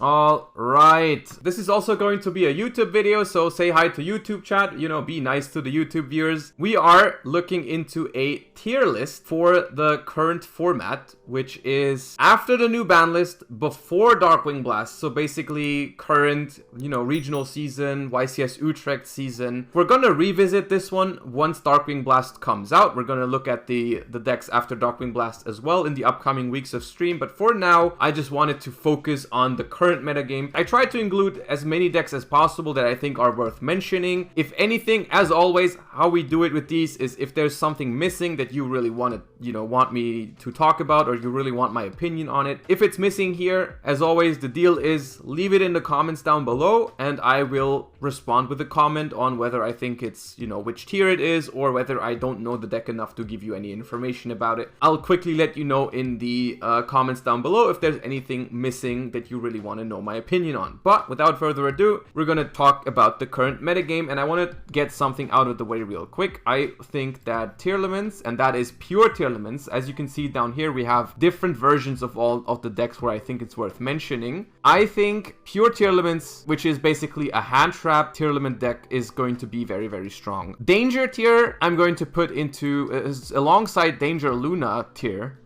All right. This is also going to be a YouTube video, so say hi to YouTube chat, you know, be nice to the YouTube viewers. We are looking into a tier list for the current format, which is after the new ban list, before Darkwing Blast. So basically current, you know, regional season, YCS Utrecht season. We're going to revisit this one once Darkwing Blast comes out. We're going to look at the decks after Darkwing Blast as well in the upcoming weeks of stream. But for now, I just wanted to focus on the current metagame. I tried to include as many decks as possible that I think are worth mentioning. If anything, as always, how we do it with these is if there's something missing that you really want me to talk about, or you really want my opinion on it. If it's missing here, as always, the deal is leave it in the comments down below and I will respond with a comment on whether I think it's, you know, which tier it is, or whether I don't know the deck enough to give you any information about it. I'll quickly let you know in the comments down below if there's anything missing that you really want to know my opinion on. But without further ado, we're going to talk about the current metagame, and I want to get something out of the way real quick. I think that Tearlaments, and that is pure Tearlaments, as you can see down here, we have different versions of all of the decks where I think it's worth mentioning. I think pure Tearlaments, which is basically a hand trap Tearlament deck, is going to be very, very strong. Danger tier, I'm going to put into alongside Danger Luna tier.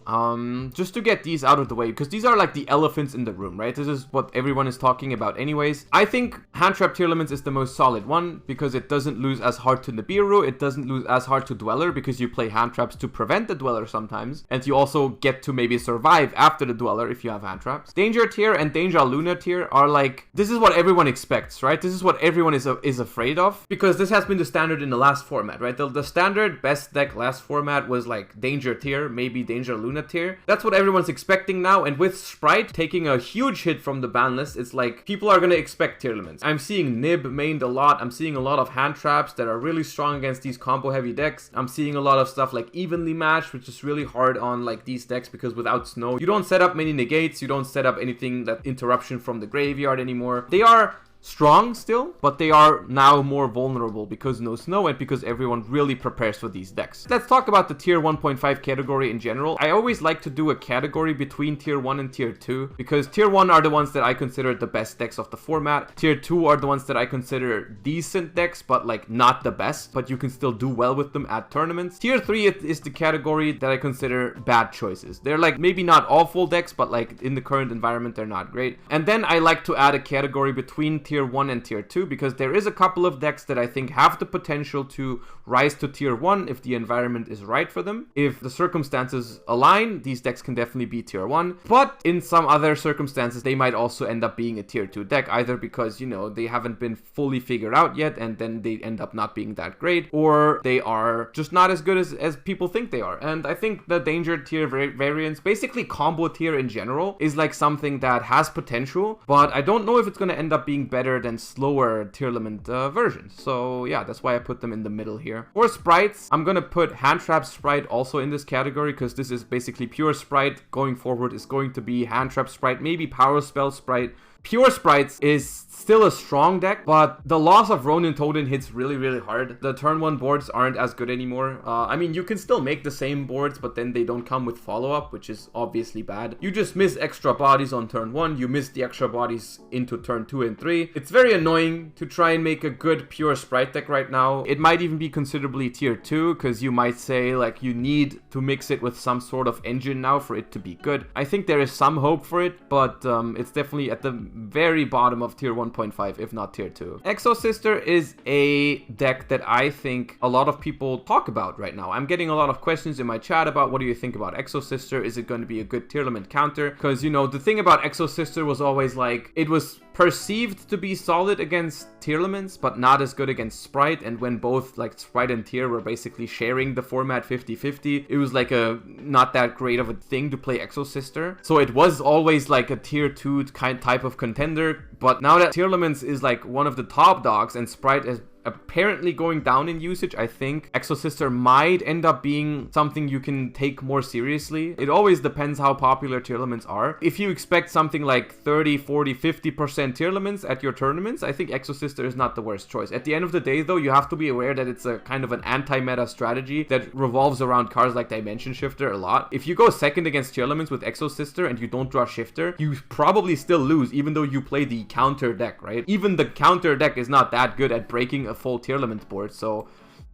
Just to get these out of the way, because these are like the elephants in the room, right? This is what everyone is talking about anyways. I think Hand Trap Tearlaments is the most solid one, because it doesn't lose as hard to Nibiru, it doesn't lose as hard to Dweller, because you play hand traps to prevent the Dweller sometimes, and you also get to maybe survive after the Dweller if you have hand traps. Danger tier and Danger Luna tier are like, this is what everyone expects, right? This is what everyone is afraid of, because this has been the standard in the last format, right? The standard best deck last format was like Danger tier, maybe Danger Luna tier. That's what everyone's expecting now, and with Sprite taking a huge hit from the ban list, it's like people are gonna expect Tearlaments. I'm seeing Nib mained a lot. I'm seeing a lot of hand traps that are really strong against these combo heavy decks. I'm seeing a lot of stuff like evenly matched, which is really hard on like these decks, because without snow you don't set up many negates, you don't set up anything that interruption from the graveyard anymore. They are strong still, but they are now more vulnerable because no snow and because everyone really prepares for these decks. Let's talk about the tier 1.5 category in general. I always like to do a category between tier 1 and tier 2, because tier 1 are the ones that I consider the best decks of the format. Tier 2 are the ones that I consider decent decks, but like not the best, but you can still do well with them at tournaments. Tier 3 is the category that I consider bad choices. They're like maybe not awful decks, but like in the current environment they're not great. And then I like to add a category between tier 1 and tier 2, because there is a couple of decks that I think have the potential to rise to tier 1 if the environment is right for them. If the circumstances align, these decks can definitely be tier 1, but in some other circumstances they might also end up being a tier 2 deck, either because, you know, they haven't been fully figured out yet and then they end up not being that great, or they are just not as good as people think they are. And I think the danger tier variants, basically combo tier in general, is like something that has potential, but I don't know if it's going to end up being better than slower Tearlament versions. So yeah, that's why I put them in the middle here. For Sprites, I'm gonna put Hand Trap Sprite also in this category, because this is basically pure Sprite. Going forward is going to be Hand Trap Sprite, maybe Power Spell Sprite. Pure Sprites is still a strong deck, but the loss of Ronin Totem hits really, really hard. The turn 1 boards aren't as good anymore. I mean, you can still make the same boards, but then they don't come with follow-up, which is obviously bad. You just miss extra bodies on turn 1, you miss the extra bodies into turn 2 and 3. It's very annoying to try and make a good pure Sprite deck right now. It might even be considerably tier 2, because you might say like you need to mix it with some sort of engine now for it to be good. I think there is some hope for it, but it's definitely at the very bottom of tier 1.5, if not tier 2. Exosister is a deck that I think a lot of people talk about right now. I'm getting a lot of questions in my chat about what do you think about Exosister? Is it going to be a good Tearlament counter? Because, you know, the thing about Exosister was always like, it was perceived to be solid against Tearlaments, but not as good against Sprite, and when both like Sprite and Tier were basically sharing the format 50-50, it was like a not that great of a thing to play Exosister. So it was always like a tier 2 type of contender, but now that Tearlaments is like one of the top dogs and Sprite has apparently going down in usage. I think Exosister might end up being something you can take more seriously. It always depends how popular Tearlaments are. If you expect something like 30, 40, 50% Tearlaments at your tournaments, I think Exosister is not the worst choice. At the end of the day, though, you have to be aware that it's a kind of an anti-meta strategy that revolves around cards like Dimension Shifter a lot. If you go second against Tearlaments with Exosister and you don't draw Shifter, you probably still lose, even though you play the counter deck, right? Even the counter deck is not that good at breaking a full Tearlament board, so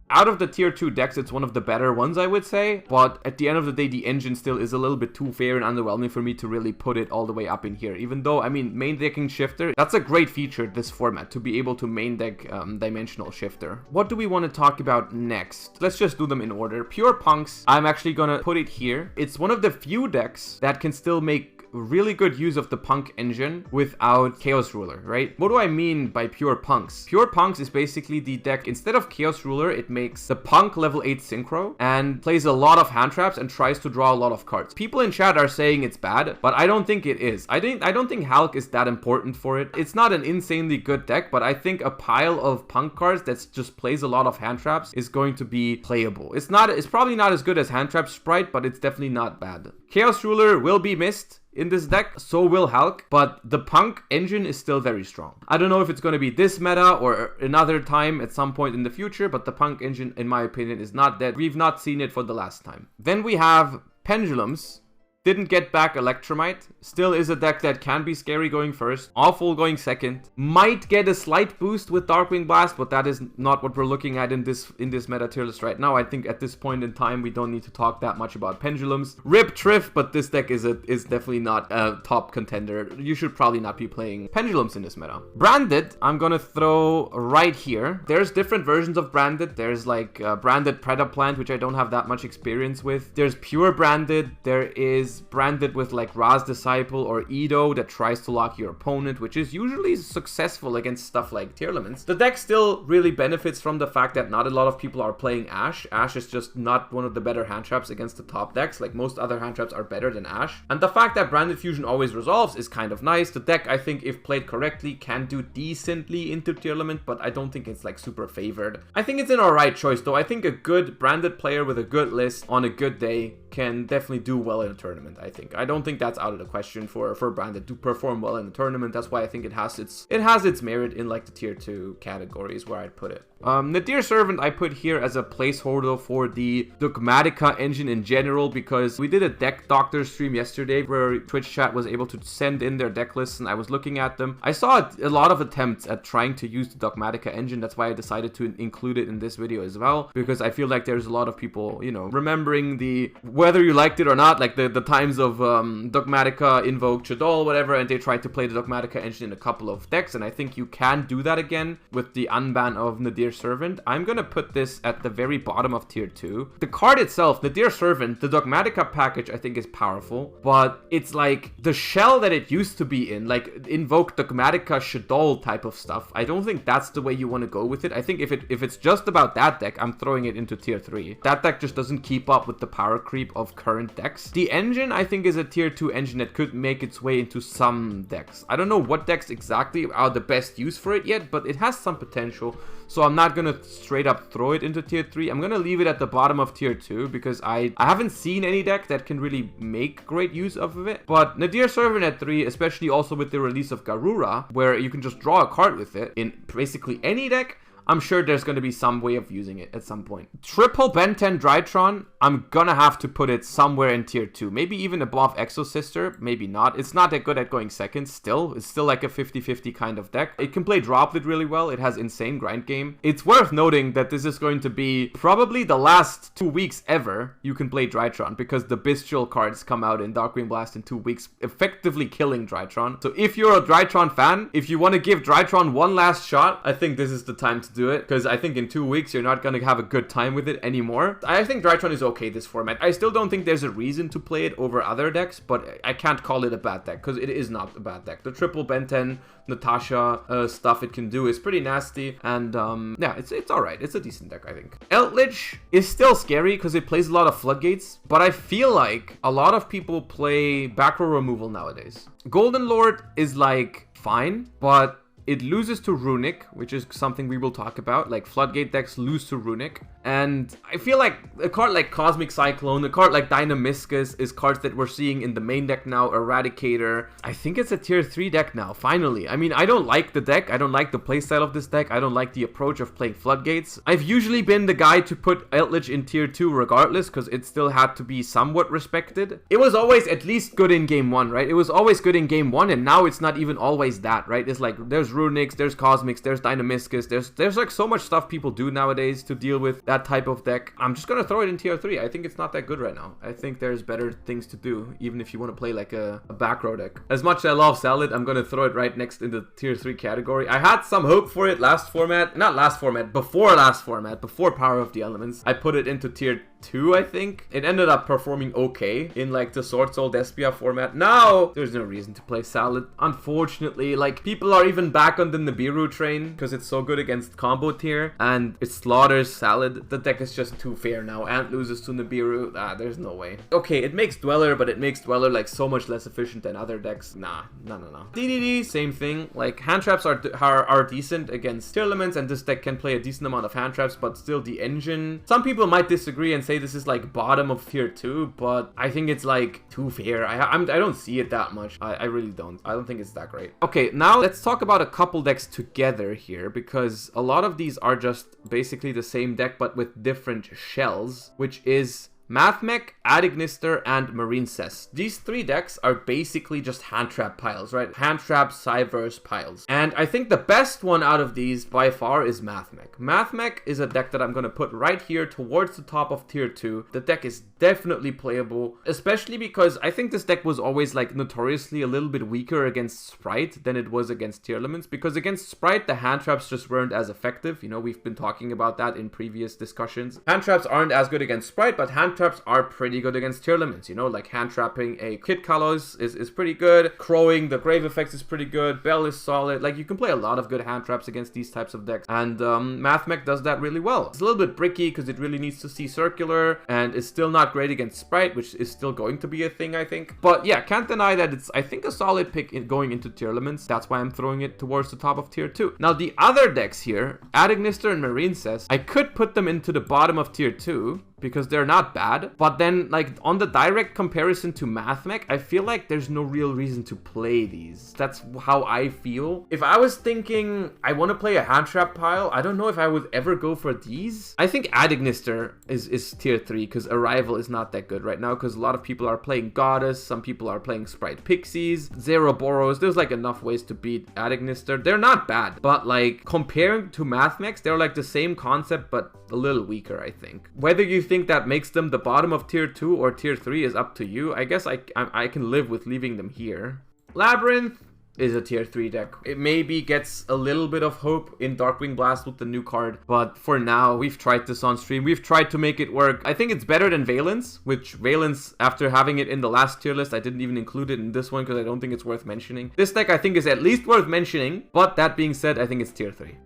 out of the tier 2 decks, it's one of the better ones, I would say. But at the end of the day, the engine still is a little bit too fair and underwhelming for me to really put it all the way up in here. Even though, I mean, main decking Shifter, that's a great feature, this format, to be able to main deck Dimensional Shifter. What do we want to talk about next? Let's just do them in order. Pure Punks, I'm actually gonna put it here. It's one of the few decks that can still make really good use of the Punk engine without Chaos Ruler, right? What do I mean by Pure Punks? Pure Punks is basically the deck, instead of Chaos Ruler, it makes the Punk level 8 Synchro and plays a lot of hand traps and tries to draw a lot of cards. People in chat are saying it's bad, but I don't think it is. I don't think Hulk is that important for it. It's not an insanely good deck, but I think a pile of Punk cards that just plays a lot of hand traps is going to be playable. It's probably not as good as Hand Trap Sprite, but it's definitely not bad. Chaos Ruler will be missed in this deck, so will Hulk, but the Punk engine is still very strong. I don't know if it's going to be this meta or another time at some point in the future, but the Punk engine, in my opinion, is not dead. We've not seen it for the last time. Then we have Pendulums. Didn't get back Electromite. Still is a deck that can be scary going first. Awful going second. Might get a slight boost with Darkwing Blast, but that is not what we're looking at in this meta tier list right now. I think at this point in time, we don't need to talk that much about Pendulums. Rip Triff, but this deck is definitely not a top contender. You should probably not be playing Pendulums in this meta. Branded, I'm gonna throw right here. There's different versions of Branded. There's like Branded Predaplant, which I don't have that much experience with. There's Pure Branded. There is Branded with like Ra's Disciple or Edo that tries to lock your opponent, which is usually successful against stuff like Tearlaments. The deck still really benefits from the fact that not a lot of people are playing Ash. Ash is just not one of the better hand traps against the top decks. Like most other hand traps are better than Ash. And the fact that Branded Fusion always resolves is kind of nice. The deck, I think, if played correctly, can do decently into Tearlament, but I don't think it's like super favored. I think it's an alright choice though. I think a good Branded player with a good list on a good day can definitely do well in a tournament. I don't think that's out of the question for Branded to perform well in the tournament. That's why I think it has its merit in like the tier 2 categories where I'd put it. Nadir Servant I put here as a placeholder for the Dogmatika engine in general, because we did a deck doctor stream yesterday where Twitch chat was able to send in their deck lists and I was looking at them. I saw a lot of attempts at trying to use the Dogmatika engine. That's why I decided to include it in this video as well, because I feel like there's a lot of people, you know, remembering whether you liked it or not, like the times of Dogmatika, Invoke, Chadol, whatever, and they tried to play the Dogmatika engine in a couple of decks, and I think you can do that again with the unban of Nadir Servant. I'm gonna put this at the very bottom of tier 2. The card itself, Nadir Servant, the Dogmatika package, I think is powerful, but it's like the shell that it used to be in, like Invoke Dogmatika Shadol type of stuff. I don't think that's the way you want to go with it. I think if it's just about that deck, I'm throwing it into tier 3. That deck just doesn't keep up with the power creep of current decks. The engine, I think, is a tier 2 engine that could make its way into some decks. I don't know what decks exactly are the best use for it yet, but it has some potential. So I'm not gonna straight up throw it into tier 3. I'm gonna leave it at the bottom of tier 2 because I haven't seen any deck that can really make great use of it. But Nadir Servant at 3, especially also with the release of Garura, where you can just draw a card with it in basically any deck, I'm sure there's going to be some way of using it at some point. Triple Ben 10 Drytron, I'm gonna have to put it somewhere in tier 2. Maybe even above Exosister, maybe not. It's not that good at going second still. It's still like a 50-50 kind of deck. It can play Droplet really well. It has insane grind game. It's worth noting that this is going to be probably the last 2 weeks ever you can play Drytron, because the Bestial cards come out in Darkwing Blast in 2 weeks, effectively killing Drytron. So if you're a Drytron fan, if you want to give Drytron one last shot, I think this is the time to do it, because I think in 2 weeks you're not going to have a good time with it anymore. I think Drytron is okay this format. I still don't think there's a reason to play it over other decks, but I can't call it a bad deck because it is not a bad deck. The triple Ben 10 Natasha stuff it can do is pretty nasty, and yeah, it's alright. It's a decent deck, I think. Eldritch is still scary because it plays a lot of Floodgates, but I feel like a lot of people play back row removal nowadays. Golden Lord is like fine, but it loses to Runic, which is something we will talk about. Like, Floodgate decks lose to Runic. And I feel like a card like Cosmic Cyclone, a card like Dynamiscus is cards that we're seeing in the main deck now. Eradicator. I think it's a tier 3 deck now, finally. I mean, I don't like the deck. I don't like the playstyle of this deck. I don't like the approach of playing Floodgates. I've usually been the guy to put Eldritch in tier 2 regardless, because it still had to be somewhat respected. It was always at least good in game 1, right? It was always good in game 1, and now it's not even always that, right? It's like, there's Runics, there's Cosmics, there's Dynamiscus, there's like so much stuff people do nowadays to deal with that type of deck. I'm just gonna throw it in tier 3. I think it's not that good right now. I think there's better things to do, even if you want to play like a back row deck. As much as I love Salad, I'm gonna throw it right next in the tier 3 category. I had some hope for it last format, not last format, before last format, before Power of the Elements. I put it into tier 2, I think. It ended up performing okay in like the Sword Soul Despia format. Now, there's no reason to play Salad. Unfortunately, like, people are even back on the Nibiru train because it's so good against combo tier and it slaughters Salad. The deck is just too fair now. Ant loses to Nibiru. There's no way. Okay, it makes Dweller, but it makes Dweller like so much less efficient than other decks. No. DDD, same thing. Like, hand traps are decent against Tearlaments, and this deck can play a decent amount of hand traps, but still the engine. Some people might disagree and say this is like bottom of tier 2, but I think it's like too fair. I don't see it that much. I really don't. I don't think it's that great. Okay, now let's talk about a couple decks together here, because a lot of these are just basically the same deck but with different shells, which is Mathmech, Adignister, and Marincess. These 3 decks are basically just hand trap piles, right? Hand trap, Cyberse piles. And I think the best one out of these by far is Mathmech. Mathmech is a deck that I'm going to put right here towards the top of tier 2. The deck is definitely playable, especially because I think this deck was always like notoriously a little bit weaker against Sprite than it was against Tearlaments, because against Sprite, the hand traps just weren't as effective. You know, we've been talking about that in previous discussions. Hand traps aren't as good against Sprite, but hand traps are pretty good against Tearlaments, you know, like hand trapping a Kit Kalos is pretty good, crowing the Grave Effects is pretty good, Bell is solid. Like, you can play a lot of good hand traps against these types of decks, and Mathmech does that really well. It's a little bit bricky because it really needs to see circular, and it's still not great against Sprite, which is still going to be a thing, I think. But yeah, can't deny that it's, I think, a solid pick going into Tearlaments. That's why I'm throwing it towards the top of tier 2. Now, the other decks here, Adignister and Marincess, I could put them into the bottom of tier 2, because they're not bad, but then like on the direct comparison to Mathmech, I feel like there's no real reason to play these. That's how I feel. If I was thinking I want to play a hand trap pile, I don't know if I would ever go for these. I think Adignister is tier 3 because Arrival is not that good right now, because a lot of people are playing Goddess, some people are playing Sprite Pixies, Zero Boros. There's like enough ways to beat Adignister. They're not bad, but like comparing to Mathmech, they're like the same concept but a little weaker, I think. Whether you think that makes them the bottom of tier 2 or tier 3 is up to you. I guess I can live with leaving them here. Labyrinth is a tier 3 deck. It maybe gets a little bit of hope in Darkwing Blast with the new card, but for now, we've tried this on stream. We've tried to make it work. I think it's better than Valence, which Valence, after having it in the last tier list, I didn't even include it in this one because I don't think it's worth mentioning. This deck I think is at least worth mentioning, but that being said, I think it's tier 3.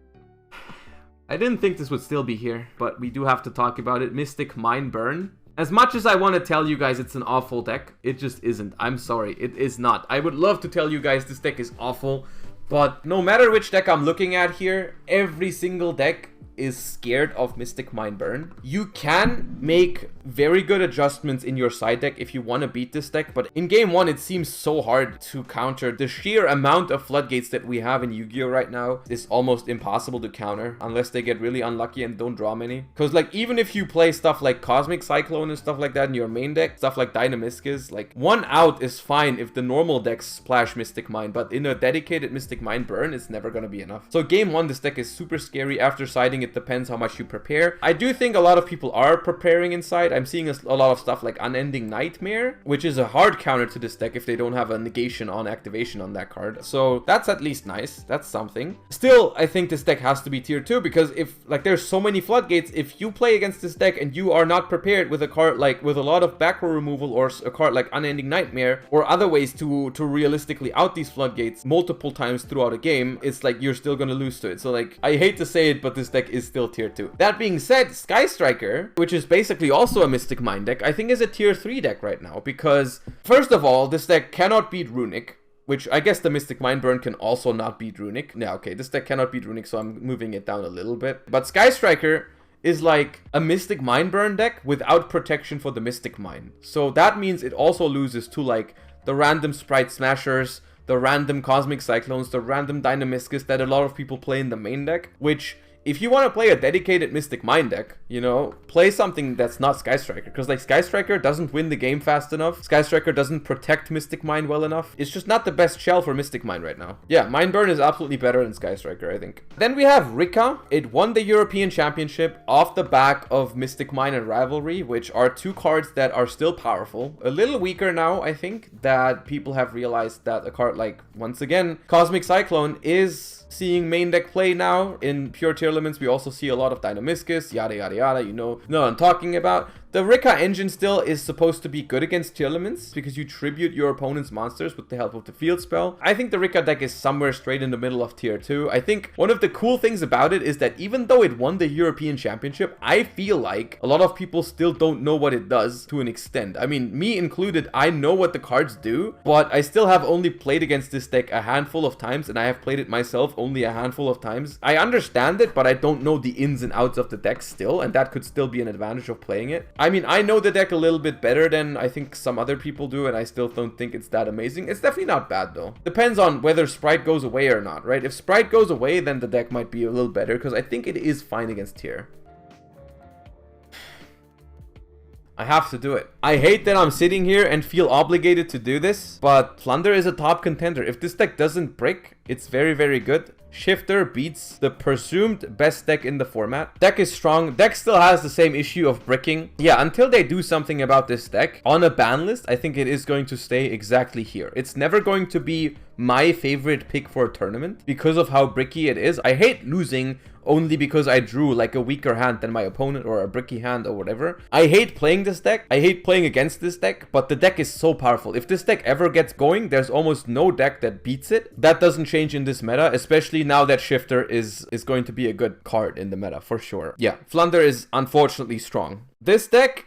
I didn't think this would still be here, but we do have to talk about it. Mystic Mind Burn. As much as I want to tell you guys it's an awful deck, it just isn't. I'm sorry, it is not. I would love to tell you guys this deck is awful, but no matter which deck I'm looking at here, every single deck is scared of Mystic Mind Burn. You can make very good adjustments in your side deck if you want to beat this deck, but in game 1 it seems so hard to counter. The sheer amount of floodgates that we have in Yu-Gi-Oh right now is almost impossible to counter unless they get really unlucky and don't draw many. Because like, even if you play stuff like Cosmic Cyclone and stuff like that in your main deck, stuff like Dynamiscus, like 1 out is fine if the normal decks splash Mystic Mind, but in a dedicated Mystic Mind Burn, it's never gonna be enough. So game 1, this deck is super scary. After siding, it depends how much you prepare. I do think a lot of people are preparing inside. I'm seeing a lot of stuff like Unending Nightmare, which is a hard counter to this deck if they don't have a negation on activation on that card. So that's at least nice. That's something. Still, I think this deck has to be tier 2 because if like there's so many floodgates, if you play against this deck and you are not prepared with a card like with a lot of back row removal or a card like Unending Nightmare or other ways to realistically out these floodgates multiple times throughout a game, it's like you're still gonna lose to it. So like, I hate to say it, but this deck is still tier 2. That being said, Sky Striker, which is basically also a Mystic Mind deck, I think is a tier 3 deck right now because, first of all, this deck cannot beat Runic, which I guess the Mystic Mindburn can also not beat Runic. Yeah, okay, this deck cannot beat Runic, so I'm moving it down a little bit. But Sky Striker is like a Mystic Mindburn deck without protection for the Mystic Mine. So that means it also loses to like the random Sprite Smashers, the random Cosmic Cyclones, the random Dynamiscus that a lot of people play in the main deck, which if you want to play a dedicated Mystic Mine deck, you know, play something that's not Sky Striker. Because, like, Sky Striker doesn't win the game fast enough. Sky Striker doesn't protect Mystic Mine well enough. It's just not the best shell for Mystic Mine right now. Yeah, Mindburn is absolutely better than Sky Striker, I think. Then we have Rika. It won the European Championship off the back of Mystic Mine and Rivalry, which are two cards that are still powerful. A little weaker now, I think, that people have realized that a card like, once again, Cosmic Cyclone is seeing main deck play now. In pure Tearlaments, we also see a lot of Dynamiscus, yada yada yada, you know what I'm talking about. The Rika engine still is supposed to be good against Tearlaments because you tribute your opponent's monsters with the help of the field spell. I think the Rika deck is somewhere straight in the middle of tier 2. I think one of the cool things about it is that even though it won the European Championship, I feel like a lot of people still don't know what it does to an extent. I mean, me included, I know what the cards do, but I still have only played against this deck a handful of times, and I have played it myself only a handful of times. I understand it, but I don't know the ins and outs of the deck still, and that could still be an advantage of playing it. I mean, I know the deck a little bit better than I think some other people do, and I still don't think it's that amazing. It's definitely not bad, though. Depends on whether Sprite goes away or not, right? If Sprite goes away, then the deck might be a little better, because I think it is fine against tier. I have to do it. I hate that I'm sitting here and feel obligated to do this, but Plunder is a top contender. If this deck doesn't brick, it's very, very good. Shifter beats the presumed best deck in the format. Deck is strong. Deck still has the same issue of bricking. Yeah, until they do something about this deck on a ban list, I think it is going to stay exactly here. It's never going to be my favorite pick for a tournament because of how bricky it is. I hate losing only because I drew like a weaker hand than my opponent or a bricky hand or whatever. I hate playing this deck. I hate playing against this deck, but the deck is so powerful. If this deck ever gets going, there's almost no deck that beats it. That doesn't change in this meta, especially now that Shifter is going to be a good card in the meta for sure. Yeah, Flunder is unfortunately strong. This deck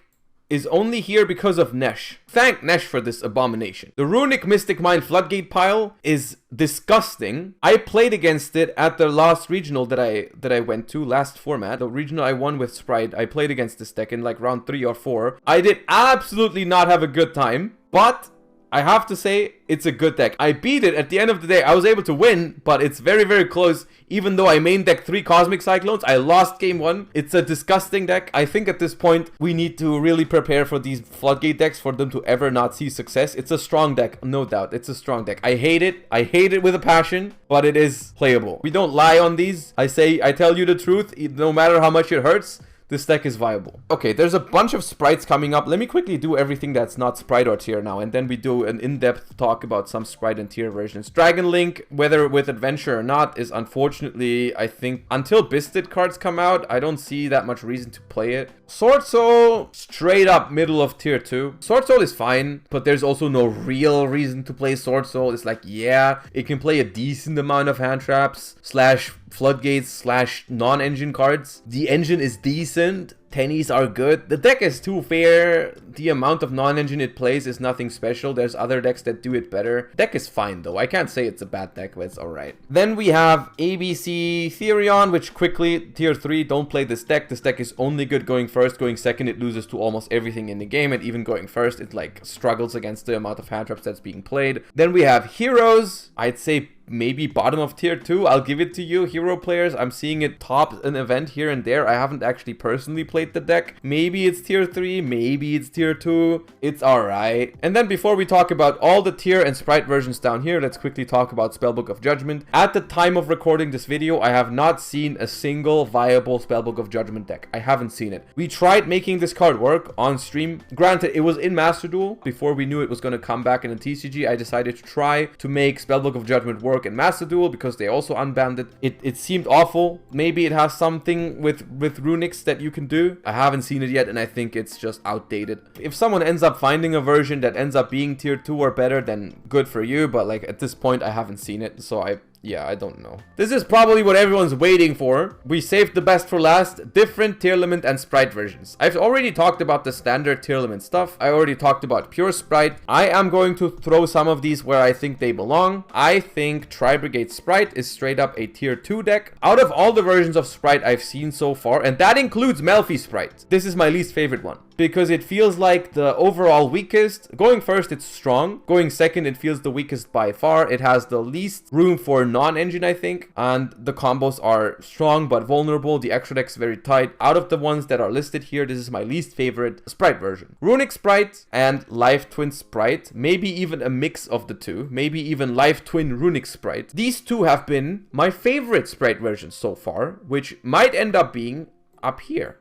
is only here because of Nesh. Thank Nesh for this abomination. The Runic Mystic Mind Floodgate pile is disgusting. I played against it at the last regional that I went to, last format. The regional I won with Sprite, I played against this deck in like round 3 or 4. I did absolutely not have a good time, but I have to say, it's a good deck. I beat it at the end of the day. I was able to win, but it's very, very close. Even though I main deck 3 Cosmic Cyclones, I lost game 1. It's a disgusting deck. I think at this point, we need to really prepare for these Floodgate decks for them to ever not see success. It's a strong deck, no doubt. It's a strong deck. I hate it. I hate it with a passion, but it is playable. We don't lie on these. I tell you the truth, no matter how much it hurts. This deck is viable. Okay, there's a bunch of Sprites coming up. Let me quickly do everything that's not Sprite or Tier now, and then we do an in-depth talk about some Sprite and Tier versions. Dragon Link, whether with Adventure or not, is unfortunately, I think, until Bisted cards come out, I don't see that much reason to play it. Sword Soul, straight up middle of Tier 2. Sword Soul is fine, but there's also no real reason to play Sword Soul. It's like, yeah, it can play a decent amount of hand traps, / floodgates / non-engine cards. The engine is decent. Tennies are good. The deck is too fair. The amount of non-engine it plays is nothing special. There's other decks that do it better. Deck is fine though. I can't say it's a bad deck, but it's alright. Then we have ABC Therion, which quickly, tier 3, don't play this deck. This deck is only good going first. Going second, it loses to almost everything in the game. And even going first, it like struggles against the amount of hand traps that's being played. Then we have Heroes. I'd say maybe bottom of tier 2. I'll give it to you, hero players. I'm seeing it top an event here and there. I haven't actually personally played the deck. Maybe it's tier 3, maybe it's tier 2. It's alright. And then before we talk about all the tier and Sprite versions down here, let's quickly talk about Spellbook of Judgment. At the time of recording this video, I have not seen a single viable Spellbook of Judgment deck. I haven't seen it. We tried making this card work on stream. Granted, it was in Master Duel. Before we knew it was going to come back in a TCG, I decided to try to make Spellbook of Judgment work in Master Duel because they also unbanned it. It seemed awful. Maybe it has something with Runics that you can do. I haven't seen it yet, and I think it's just outdated. If someone ends up finding a version that ends up being tier 2 or better, then good for you, but like at this point I haven't seen it, so Yeah, I don't know. This is probably what everyone's waiting for. We saved the best for last. Different Tearlament and Sprite versions. I've already talked about the standard Tearlament stuff. I already talked about pure Sprite. I am going to throw some of these where I think they belong. I think Tri-Brigade Sprite is straight up a tier 2 deck. Out of all the versions of Sprite I've seen so far, and that includes Melfi Sprite, this is my least favorite one. Because it feels like the overall weakest. Going first, it's strong. Going second, it feels the weakest by far. It has the least room for non-engine, I think. And the combos are strong but vulnerable. The extra deck's very tight. Out of the ones that are listed here, this is my least favorite Sprite version. Runic Sprite and Life Twin Sprite. Maybe even a mix of the two. Maybe even Life Twin Runic Sprite. These two have been my favorite Sprite versions so far, which might end up being up here.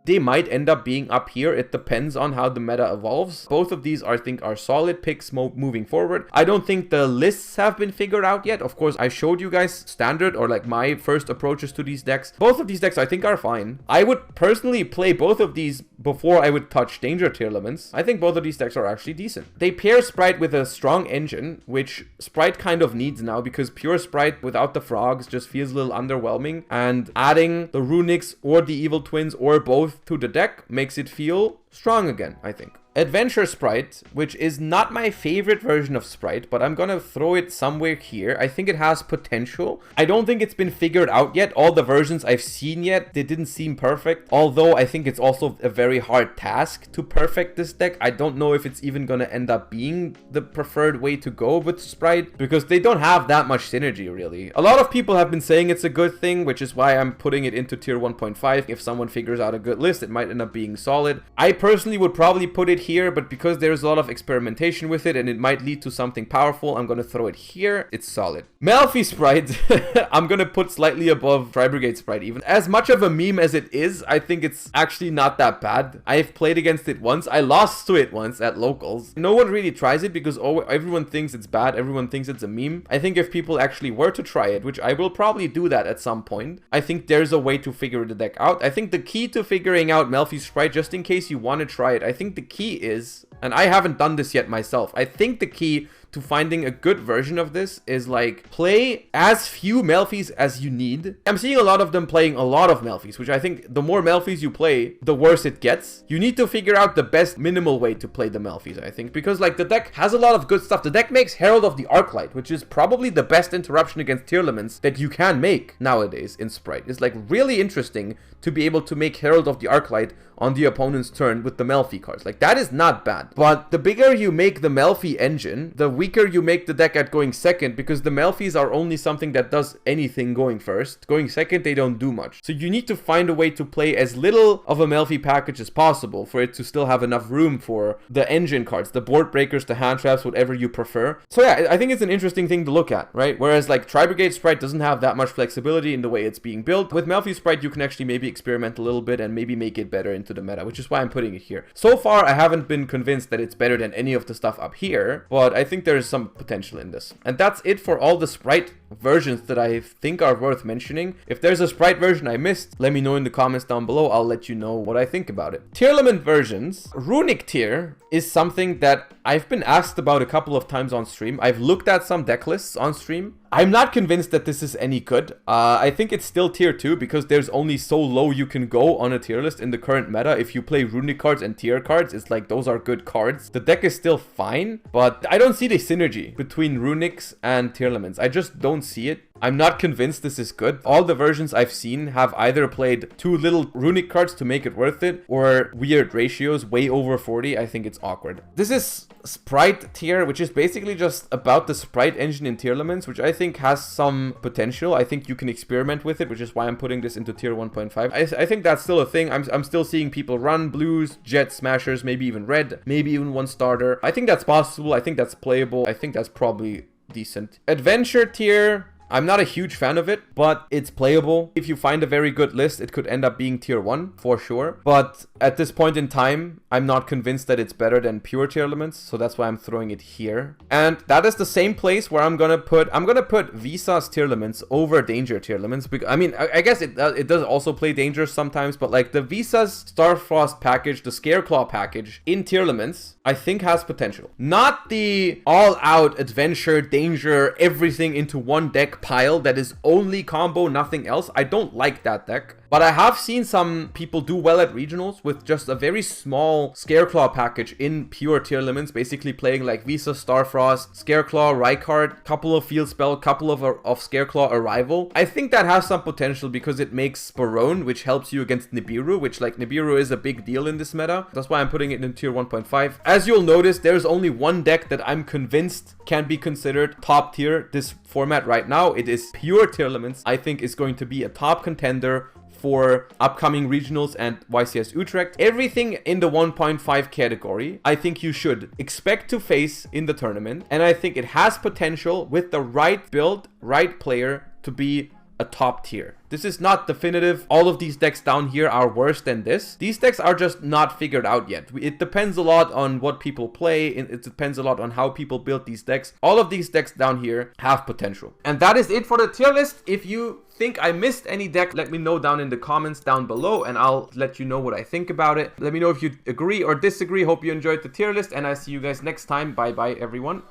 They might end up being up here. It depends on how the meta evolves. Both of these, I think, are solid picks moving forward. I don't think the lists have been figured out yet. Of course, I showed you guys standard or like my first approaches to these decks. Both of these decks, I think, are fine. I would personally play both of these before I would touch Danger Tearlaments. I think both of these decks are actually decent. They pair Sprite with a strong engine, which Sprite kind of needs now because pure Sprite without the frogs just feels a little underwhelming. And adding the Runics or the Evil Twins or both to the deck makes it feel strong again, I think. Adventure Sprite, which is not my favorite version of Sprite, but I'm gonna throw it somewhere here. I think it has potential. I don't think it's been figured out yet. All the versions I've seen yet, they didn't seem perfect. Although I think it's also a very hard task to perfect this deck. I don't know if it's even gonna end up being the preferred way to go with Sprite, because they don't have that much synergy, really. A lot of people have been saying it's a good thing, which is why I'm putting it into tier 1.5. If someone figures out a good list, it might end up being solid. I personally would probably put it here, but because there's a lot of experimentation with it and it might lead to something powerful, I'm gonna throw it here. It's solid. Melfi Sprite, I'm gonna put slightly above Tri-Brigade Sprite even. As much of a meme as it is, I think it's actually not that bad. I've played against it once. I lost to it once at locals. No one really tries it because everyone thinks it's bad. Everyone thinks it's a meme. I think if people actually were to try it, which I will probably do that at some point, I think there's a way to figure the deck out. I think the key to figuring out Melfi Sprite, just in case you want to try it, I think the key is, and I haven't done this yet myself, I think the key to finding a good version of this is like play as few Melfis as you need. I'm seeing a lot of them playing a lot of Melfis, which I think the more Melfis you play, the worse it gets. You need to figure out the best minimal way to play the Melfis, I think, because like the deck has a lot of good stuff. The deck makes Herald of the Arclight, which is probably the best interruption against Tearlaments that you can make nowadays in Sprite. It's like really interesting to be able to make Herald of the Arclight on the opponent's turn with the Melfi cards. Like, that is not bad. But the bigger you make the Melfi engine, the weaker you make the deck at going second, because the Melfis are only something that does anything going first. Going second, they don't do much. So you need to find a way to play as little of a Melfi package as possible for it to still have enough room for the engine cards, the board breakers, the hand traps, whatever you prefer. So yeah, I think it's an interesting thing to look at, right? Whereas like Tri-Brigade Sprite doesn't have that much flexibility in the way it's being built. With Melfi Sprite, you can actually maybe experiment a little bit and maybe make it better into the meta, which is why I'm putting it here. So far, I haven't been convinced that it's better than any of the stuff up here, but I think there's some potential in this. And that's it for all the Sprite versions that I think are worth mentioning. If there's a Sprite version I missed, let me know in the comments down below. I'll let you know what I think about it. Tearlament versions. Runic Tier is something that I've been asked about a couple of times on stream. I've looked at some deck lists on stream. I'm not convinced that this is any good. I think it's still tier 2 because there's only so low you can go on a tier list in the current meta. If you play Runic cards and tier cards, it's like those are good cards. The deck is still fine, but I don't see the synergy between Runics and Tearlaments. I just don't see it. I'm not convinced this is good. All the versions I've seen have either played too little Runic cards to make it worth it, or weird ratios way over 40. I think it's awkward. This is Sprite tier, which is basically just about the Sprite engine in Tearlaments, which I think has some potential. I think you can experiment with it, which is why I'm putting this into tier 1.5. I think that's still a thing. I'm still seeing people run blues, jet, smashers, maybe even red, maybe even one starter. I think that's possible. I think that's playable. I think that's probably decent. Adventure tier, I'm not a huge fan of it, but it's playable. If you find a very good list, it could end up being tier 1 for sure. But at this point in time, I'm not convinced that it's better than pure Tearlaments, so that's why I'm throwing it here. And that is the same place where I'm gonna put Visa's Tearlaments over Danger Tearlaments. I mean, I guess it does also play Danger sometimes, but like the Visa's Starfrost package, the Scareclaw package in Tearlaments, I think has potential. Not the all-out adventure, danger, everything into one deck deck pile that is only combo, nothing else. I don't like that deck. But I have seen some people do well at regionals with just a very small Scareclaw package in pure Tearlaments, basically playing like Visa, Starfrost, Scareclaw, Rykard, couple of Field Spell, couple of Scareclaw Arrival. I think that has some potential because it makes Barone, which helps you against Nibiru, which like Nibiru is a big deal in this meta. That's why I'm putting it in tier 1.5. As you'll notice, there's only one deck that I'm convinced can be considered top tier this format right now. It is pure Tearlaments. I think is going to be a top contender for upcoming regionals and YCS Utrecht. Everything in the 1.5 category, I think you should expect to face in the tournament. And I think it has potential with the right build, right player to be a top tier. This is not definitive. All of these decks down here are worse than this. These decks are just not figured out yet. It depends a lot on what people play. It depends a lot on how people build these decks. All of these decks down here have potential. And that is it for the tier list. If you think I missed any deck, let me know down in the comments down below and I'll let you know what I think about it. Let me know if you agree or disagree. Hope you enjoyed the tier list and I see you guys next time. Bye bye everyone.